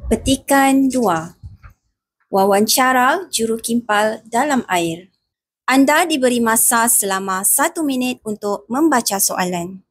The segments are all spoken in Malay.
Petikan 2. Wawancara jurukimpal dalam air. Anda diberi masa selama 1 minit untuk membaca soalan.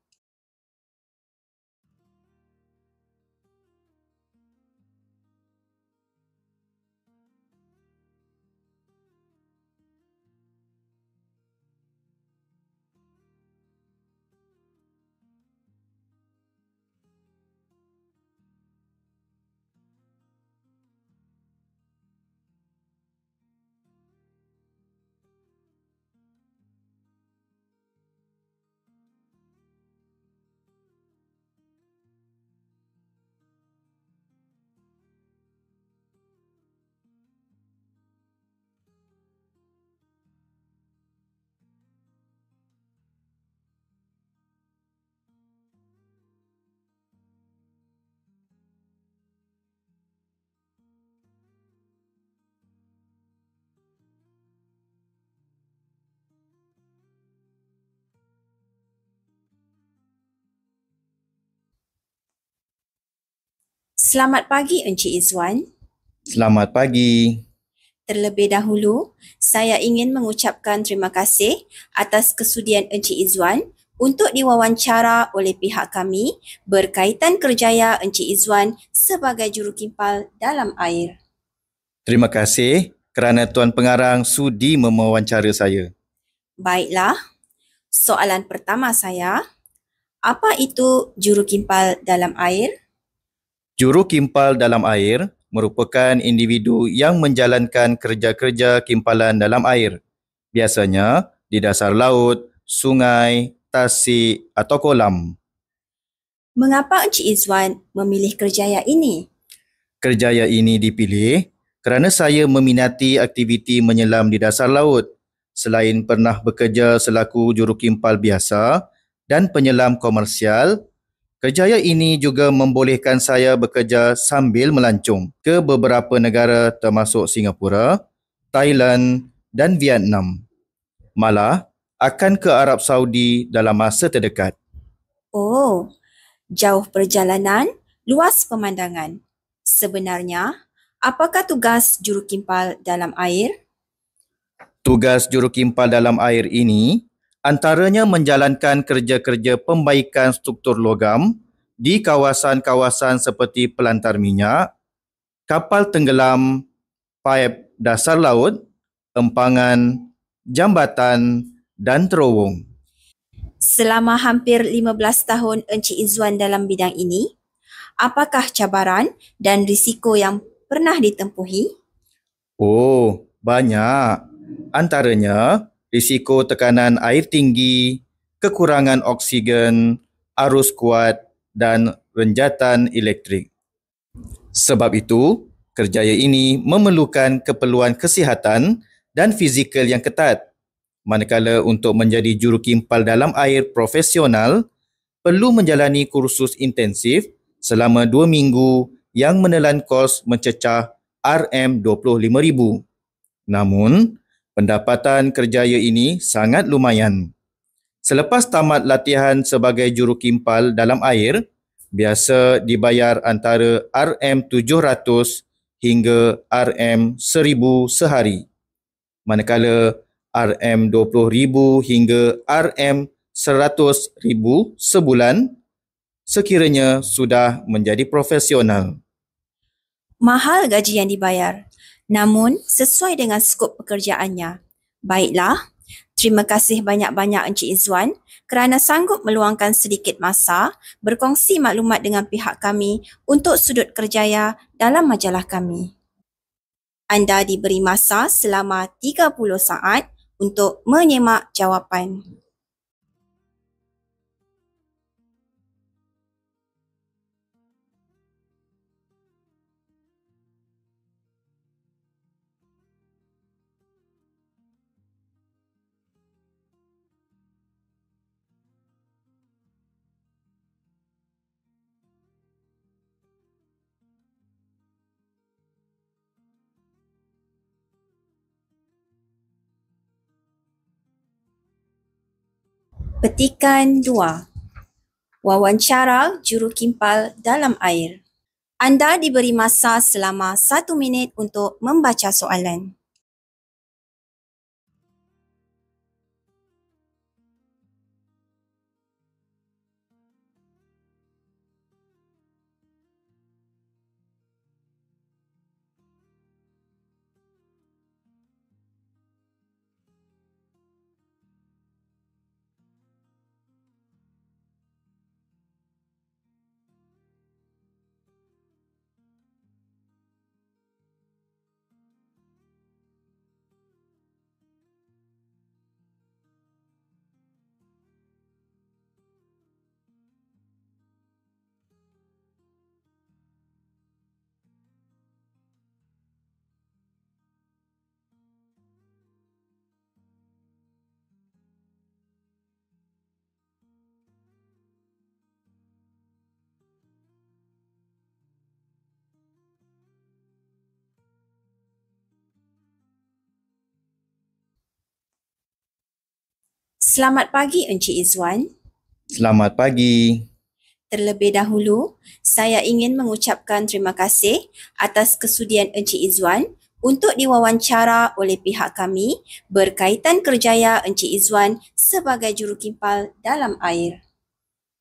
Selamat pagi Encik Izzuan. Selamat pagi. Terlebih dahulu, saya ingin mengucapkan terima kasih atas kesudian Encik Izzuan untuk diwawancara oleh pihak kami berkaitan kerjaya Encik Izzuan sebagai jurukimpal dalam air. Terima kasih kerana Tuan Pengarang sudi mewawancara saya. Baiklah, soalan pertama saya, apa itu jurukimpal dalam air? Jurukimpal dalam air merupakan individu yang menjalankan kerja-kerja kimpalan dalam air. Biasanya di dasar laut, sungai, tasik atau kolam. Mengapa Encik Izzuan memilih kerjaya ini? Kerjaya ini dipilih kerana saya meminati aktiviti menyelam di dasar laut. Selain pernah bekerja selaku jurukimpal biasa dan penyelam komersial, kerjaya ini juga membolehkan saya bekerja sambil melancong ke beberapa negara termasuk Singapura, Thailand dan Vietnam. Malah akan ke Arab Saudi dalam masa terdekat. Oh, jauh perjalanan, luas pemandangan. Sebenarnya, apakah tugas jurukimpal dalam air? Tugas jurukimpal dalam air ini antaranya menjalankan kerja-kerja pembaikan struktur logam di kawasan-kawasan seperti pelantar minyak, kapal tenggelam, paip dasar laut, empangan, jambatan dan terowong. Selama hampir 15 tahun Encik Izzuan dalam bidang ini, apakah cabaran dan risiko yang pernah ditempuhi? Oh, banyak. Antaranya, risiko tekanan air tinggi, kekurangan oksigen, arus kuat dan renjatan elektrik. Sebab itu, kerjaya ini memerlukan keperluan kesihatan dan fizikal yang ketat. Manakala untuk menjadi jurukimpal dalam air profesional, perlu menjalani kursus intensif selama 2 minggu yang menelan kos mencecah RM25,000. Namun, pendapatan kerjaya ini sangat lumayan. Selepas tamat latihan sebagai jurukimpal dalam air, biasa dibayar antara RM700 hingga RM1000 sehari. Manakala RM20,000 hingga RM100,000 sebulan sekiranya sudah menjadi profesional. Mahal gaji yang dibayar, namun sesuai dengan skop pekerjaannya. Baiklah, terima kasih banyak-banyak Encik Izzuan kerana sanggup meluangkan sedikit masa berkongsi maklumat dengan pihak kami untuk sudut kerjaya dalam majalah kami. Anda diberi masa selama 30 saat untuk menyemak jawapan. Petikan 2. Wawancara jurukimpal dalam air. Anda diberi masa selama 1 minit untuk membaca soalan. Selamat pagi Encik Izzuan. Selamat pagi. Terlebih dahulu, saya ingin mengucapkan terima kasih atas kesudian Encik Izzuan untuk diwawancara oleh pihak kami berkaitan kerjaya Encik Izzuan sebagai jurukimpal dalam air.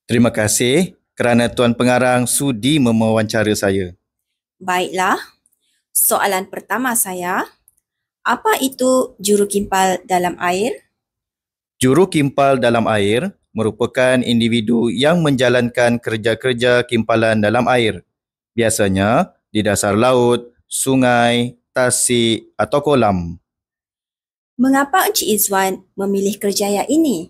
Terima kasih kerana Tuan Pengarang sudi mewawancara saya. Baiklah, soalan pertama saya, apa itu jurukimpal dalam air? Jurukimpal dalam air merupakan individu yang menjalankan kerja-kerja kimpalan dalam air. Biasanya di dasar laut, sungai, tasik atau kolam. Mengapa Encik Izzuan memilih kerjaya ini?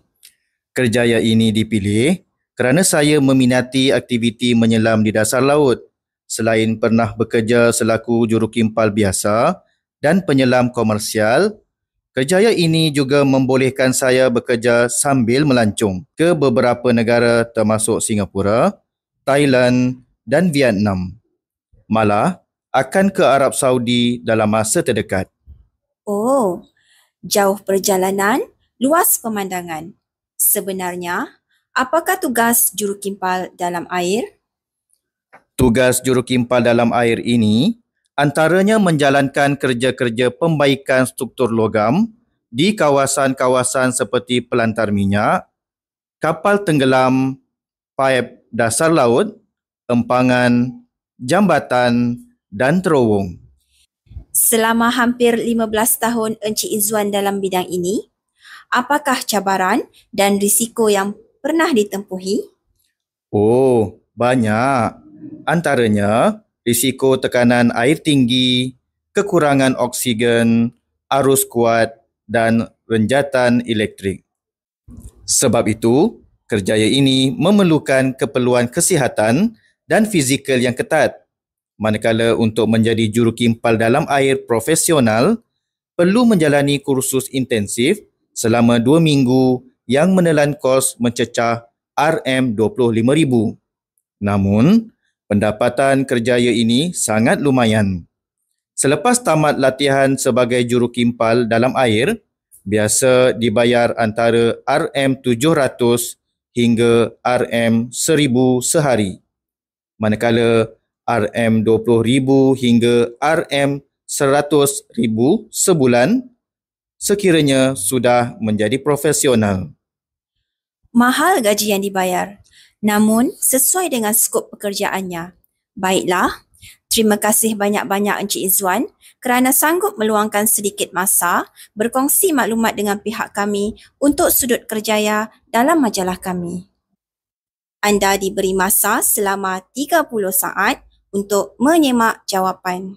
Kerjaya ini dipilih kerana saya meminati aktiviti menyelam di dasar laut. Selain pernah bekerja selaku jurukimpal biasa dan penyelam komersial, kerjaya ini juga membolehkan saya bekerja sambil melancong ke beberapa negara termasuk Singapura, Thailand dan Vietnam. Malah akan ke Arab Saudi dalam masa terdekat. Oh, jauh perjalanan, luas pemandangan. Sebenarnya, apakah tugas jurukimpal dalam air? Tugas jurukimpal dalam air ini antaranya menjalankan kerja-kerja pembaikan struktur logam di kawasan-kawasan seperti pelantar minyak, kapal tenggelam, paip dasar laut, empangan, jambatan dan terowong. Selama hampir 15 tahun Encik Izzuan dalam bidang ini, apakah cabaran dan risiko yang pernah ditempuhi? Oh, banyak. Antaranya, risiko tekanan air tinggi, kekurangan oksigen, arus kuat dan renjatan elektrik. Sebab itu, kerjaya ini memerlukan keperluan kesihatan dan fizikal yang ketat. Manakala untuk menjadi jurukimpal dalam air profesional, perlu menjalani kursus intensif selama 2 minggu yang menelan kos mencecah RM25,000. Namun, pendapatan kerjaya ini sangat lumayan. Selepas tamat latihan sebagai jurukimpal dalam air, biasa dibayar antara RM700 hingga RM1000 sehari. Manakala RM20,000 hingga RM100,000 sebulan sekiranya sudah menjadi profesional. Mahal gaji yang dibayar, namun sesuai dengan skop pekerjaannya. Baiklah, terima kasih banyak-banyak Encik Izzuan kerana sanggup meluangkan sedikit masa berkongsi maklumat dengan pihak kami untuk sudut kerjaya dalam majalah kami. Anda diberi masa selama 30 saat untuk menyemak jawapan.